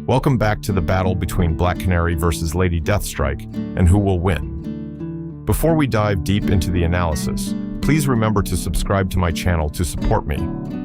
Welcome back to the battle between Black Canary versus Lady Deathstrike, and who will win. Before we dive deep into the analysis, please remember to subscribe to my channel to support me.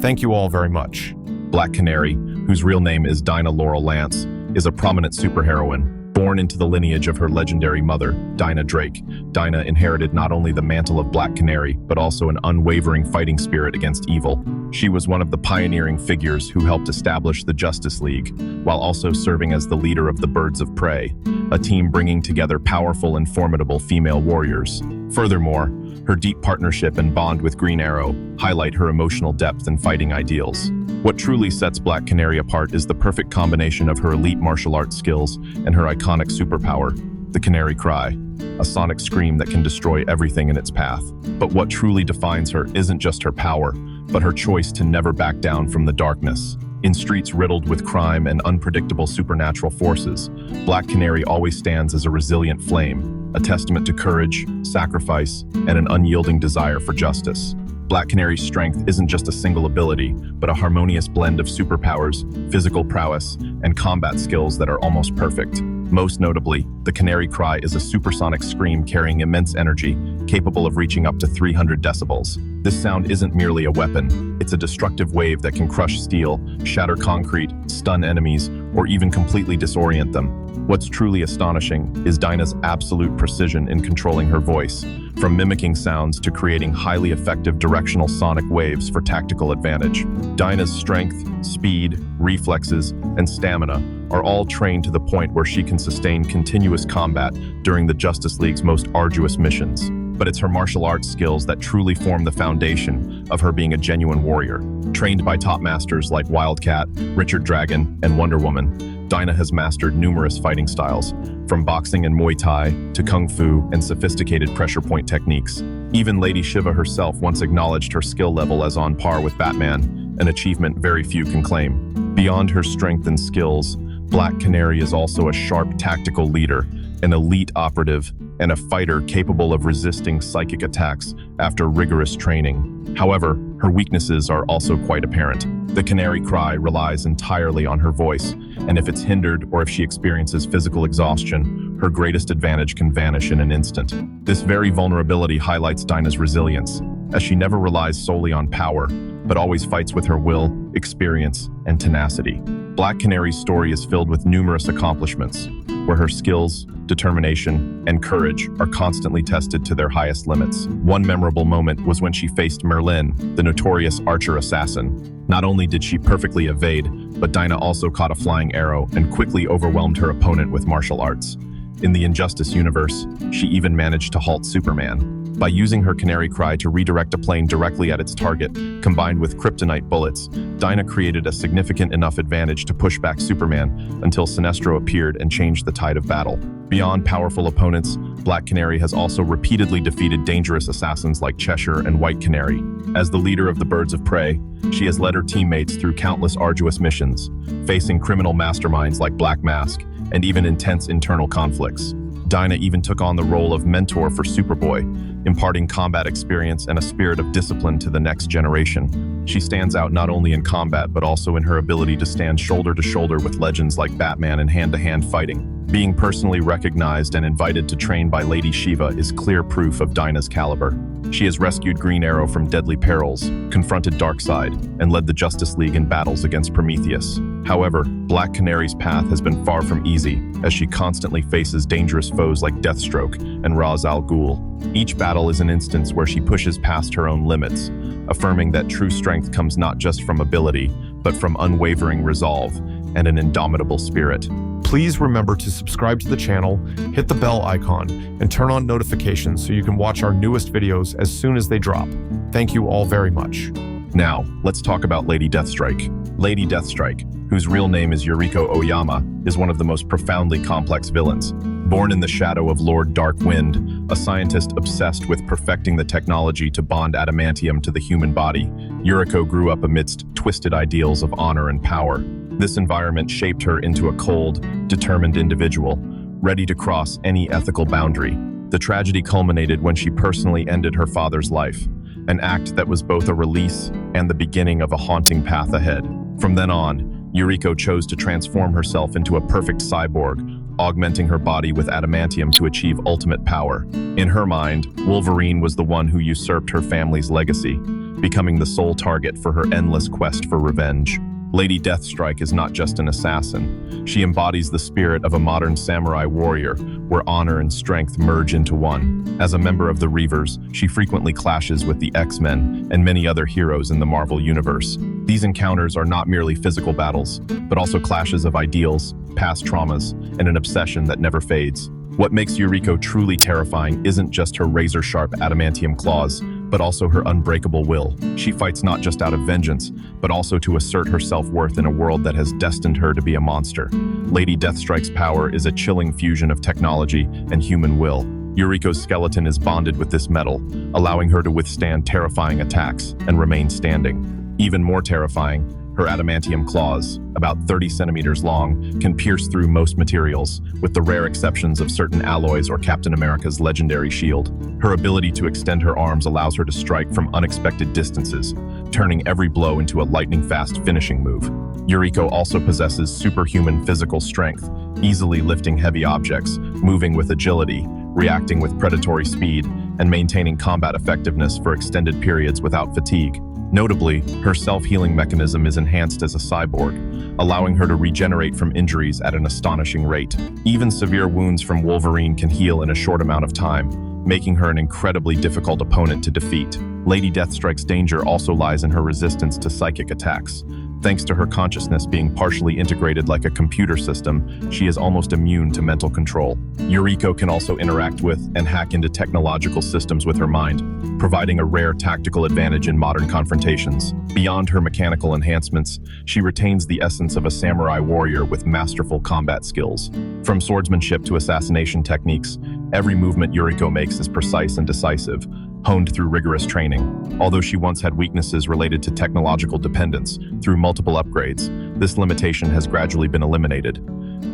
Thank you all very much. Black Canary, whose real name is Dinah Laurel Lance, is a prominent superheroine. Born into the lineage of her legendary mother, Dinah Drake, Dinah inherited not only the mantle of Black Canary, but also an unwavering fighting spirit against evil. She was one of the pioneering figures who helped establish the Justice League, while also serving as the leader of the Birds of Prey, a team bringing together powerful and formidable female warriors. Furthermore, her deep partnership and bond with Green Arrow highlight her emotional depth and fighting ideals. What truly sets Black Canary apart is the perfect combination of her elite martial arts skills and her iconic superpower, the Canary Cry, a sonic scream that can destroy everything in its path. But what truly defines her isn't just her power, but her choice to never back down from the darkness. In streets riddled with crime and unpredictable supernatural forces, Black Canary always stands as a resilient flame, a testament to courage, sacrifice, and an unyielding desire for justice. Black Canary's strength isn't just a single ability, but a harmonious blend of superpowers, physical prowess, and combat skills that are almost perfect. Most notably, the Canary Cry is a supersonic scream carrying immense energy, capable of reaching up to 300 decibels. This sound isn't merely a weapon, it's a destructive wave that can crush steel, shatter concrete, stun enemies, or even completely disorient them. What's truly astonishing is Dinah's absolute precision in controlling her voice, from mimicking sounds to creating highly effective directional sonic waves for tactical advantage. Dinah's strength, speed, reflexes, and stamina are all trained to the point where she can sustain continuous combat during the Justice League's most arduous missions. But it's her martial arts skills that truly form the foundation of her being a genuine warrior. Trained by top masters like Wildcat, Richard Dragon, and Wonder Woman, Dinah has mastered numerous fighting styles, from boxing and Muay Thai to Kung Fu and sophisticated pressure point techniques. Even Lady Shiva herself once acknowledged her skill level as on par with Batman, an achievement very few can claim. Beyond her strength and skills, Black Canary is also a sharp tactical leader, an elite operative, and a fighter capable of resisting psychic attacks after rigorous training. However, her weaknesses are also quite apparent. The Canary Cry relies entirely on her voice, and if it's hindered or if she experiences physical exhaustion, her greatest advantage can vanish in an instant. This very vulnerability highlights Dinah's resilience, as she never relies solely on power, but always fights with her will, experience, and tenacity. Black Canary's story is filled with numerous accomplishments, where her skills, determination, and courage are constantly tested to their highest limits. One memorable moment was when she faced Merlin, the notorious archer assassin. Not only did she perfectly evade, but Dinah also caught a flying arrow and quickly overwhelmed her opponent with martial arts. In the Injustice universe, she even managed to halt Superman. By using her Canary Cry to redirect a plane directly at its target, combined with kryptonite bullets, Dinah created a significant enough advantage to push back Superman until Sinestro appeared and changed the tide of battle. Beyond powerful opponents, Black Canary has also repeatedly defeated dangerous assassins like Cheshire and White Canary. As the leader of the Birds of Prey, she has led her teammates through countless arduous missions, facing criminal masterminds like Black Mask and even intense internal conflicts. Dinah even took on the role of mentor for Superboy, imparting combat experience and a spirit of discipline to the next generation. She stands out not only in combat, but also in her ability to stand shoulder to shoulder with legends like Batman in hand-to-hand fighting. Being personally recognized and invited to train by Lady Shiva is clear proof of Dinah's caliber. She has rescued Green Arrow from deadly perils, confronted Darkseid, and led the Justice League in battles against Prometheus. However, Black Canary's path has been far from easy, as she constantly faces dangerous foes like Deathstrike and Ra's al Ghul. Each battle is an instance where she pushes past her own limits, affirming that true strength comes not just from ability, but from unwavering resolve and an indomitable spirit. Please remember to subscribe to the channel, hit the bell icon, and turn on notifications so you can watch our newest videos as soon as they drop. Thank you all very much. Now, let's talk about Lady Deathstrike. Lady Deathstrike, whose real name is Yuriko Oyama, is one of the most profoundly complex villains. Born in the shadow of Lord Darkwind, a scientist obsessed with perfecting the technology to bond adamantium to the human body, Yuriko grew up amidst twisted ideals of honor and power. This environment shaped her into a cold, determined individual, ready to cross any ethical boundary. The tragedy culminated when she personally ended her father's life, an act that was both a release and the beginning of a haunting path ahead. From then on, Yuriko chose to transform herself into a perfect cyborg, augmenting her body with adamantium to achieve ultimate power. In her mind, Wolverine was the one who usurped her family's legacy, becoming the sole target for her endless quest for revenge. Lady Deathstrike is not just an assassin. She embodies the spirit of a modern samurai warrior, where honor and strength merge into one. As a member of the Reavers, she frequently clashes with the X-Men and many other heroes in the Marvel Universe. These encounters are not merely physical battles, but also clashes of ideals, past traumas, and an obsession that never fades. What makes Yuriko truly terrifying isn't just her razor-sharp adamantium claws, but also her unbreakable will. She fights not just out of vengeance, but also to assert her self-worth in a world that has destined her to be a monster. Lady Deathstrike's power is a chilling fusion of technology and human will. Yuriko's skeleton is bonded with this metal, allowing her to withstand terrifying attacks and remain standing. Even more terrifying, her adamantium claws, about 30 centimeters long, can pierce through most materials, with the rare exceptions of certain alloys or Captain America's legendary shield. Her ability to extend her arms allows her to strike from unexpected distances, turning every blow into a lightning-fast finishing move. Yuriko also possesses superhuman physical strength, easily lifting heavy objects, moving with agility, reacting with predatory speed, and maintaining combat effectiveness for extended periods without fatigue. Notably, her self-healing mechanism is enhanced as a cyborg, allowing her to regenerate from injuries at an astonishing rate. Even severe wounds from Wolverine can heal in a short amount of time, making her an incredibly difficult opponent to defeat. Lady Deathstrike's danger also lies in her resistance to psychic attacks. Thanks to her consciousness being partially integrated like a computer system, she is almost immune to mental control. Yuriko can also interact with and hack into technological systems with her mind, providing a rare tactical advantage in modern confrontations. Beyond her mechanical enhancements, she retains the essence of a samurai warrior with masterful combat skills. From swordsmanship to assassination techniques, every movement Yuriko makes is precise and decisive, honed through rigorous training. Although she once had weaknesses related to technological dependence, through multiple upgrades, this limitation has gradually been eliminated.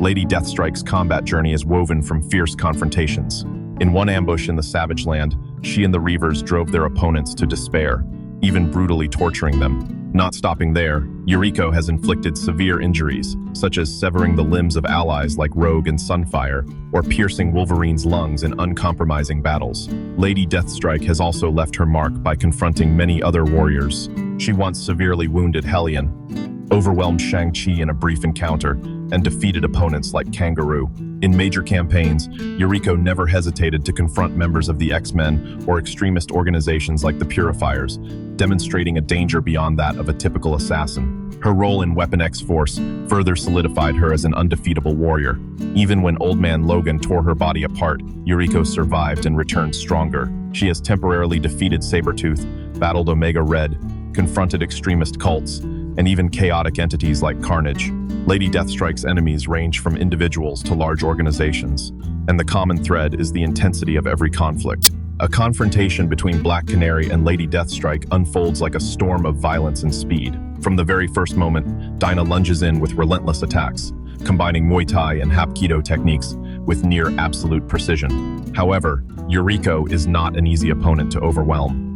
Lady Deathstrike's combat journey is woven from fierce confrontations. In one ambush in the Savage Land, she and the Reavers drove their opponents to despair, even brutally torturing them. Not stopping there, Yuriko has inflicted severe injuries, such as severing the limbs of allies like Rogue and Sunfire, or piercing Wolverine's lungs in uncompromising battles. Lady Deathstrike has also left her mark by confronting many other warriors. She once severely wounded Hellion, overwhelmed Shang-Chi in a brief encounter, and defeated opponents like Kangaroo. In major campaigns, Yuriko never hesitated to confront members of the X-Men or extremist organizations like the Purifiers, demonstrating a danger beyond that of a typical assassin. Her role in Weapon X-Force further solidified her as an undefeatable warrior. Even when Old Man Logan tore her body apart, Yuriko survived and returned stronger. She has temporarily defeated Sabretooth, battled Omega Red, confronted extremist cults, and even chaotic entities like Carnage. Lady Deathstrike's enemies range from individuals to large organizations, and the common thread is the intensity of every conflict. A confrontation between Black Canary and Lady Deathstrike unfolds like a storm of violence and speed. From the very first moment, Dinah lunges in with relentless attacks, combining Muay Thai and Hapkido techniques with near absolute precision. However, Yuriko is not an easy opponent to overwhelm.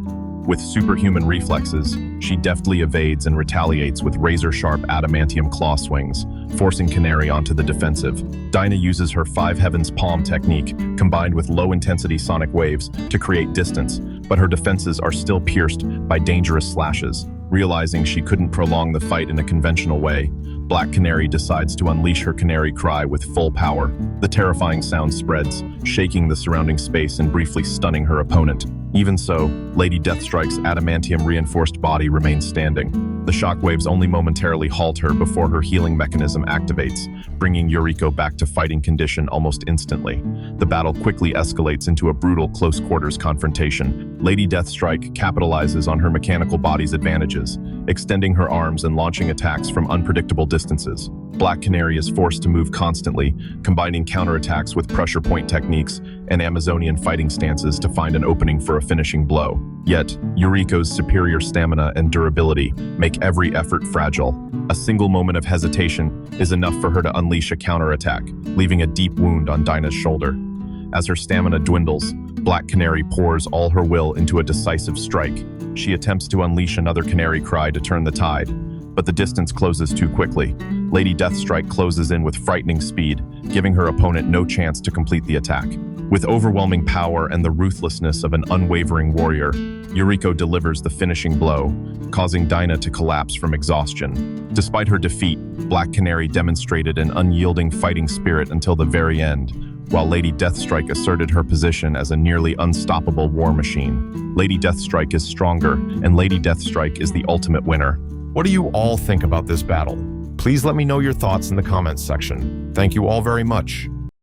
With superhuman reflexes, she deftly evades and retaliates with razor-sharp adamantium claw swings, forcing Canary onto the defensive. Dinah uses her Five Heavens Palm technique, combined with low-intensity sonic waves, to create distance, but her defenses are still pierced by dangerous slashes. Realizing she couldn't prolong the fight in a conventional way, Black Canary decides to unleash her canary cry with full power. The terrifying sound spreads, shaking the surrounding space and briefly stunning her opponent. Even so, Lady Deathstrike's adamantium-reinforced body remains standing. The shockwaves only momentarily halt her before her healing mechanism activates, bringing Yuriko back to fighting condition almost instantly. The battle quickly escalates into a brutal close-quarters confrontation. Lady Deathstrike capitalizes on her mechanical body's advantages, extending her arms and launching attacks from unpredictable distances. Black Canary is forced to move constantly, combining counterattacks with pressure point techniques and Amazonian fighting stances to find an opening for a finishing blow. Yet, Yuriko's superior stamina and durability make every effort fragile. A single moment of hesitation is enough for her to unleash a counterattack, leaving a deep wound on Dinah's shoulder. As her stamina dwindles, Black Canary pours all her will into a decisive strike. She attempts to unleash another canary cry to turn the tide, but the distance closes too quickly. Lady Deathstrike closes in with frightening speed, giving her opponent no chance to complete the attack. With overwhelming power and the ruthlessness of an unwavering warrior, Yuriko delivers the finishing blow, causing Dinah to collapse from exhaustion. Despite her defeat, Black Canary demonstrated an unyielding fighting spirit until the very end, while Lady Deathstrike asserted her position as a nearly unstoppable war machine. Lady Deathstrike is stronger, and Lady Deathstrike is the ultimate winner. What do you all think about this battle? Please let me know your thoughts in the comments section. Thank you all very much.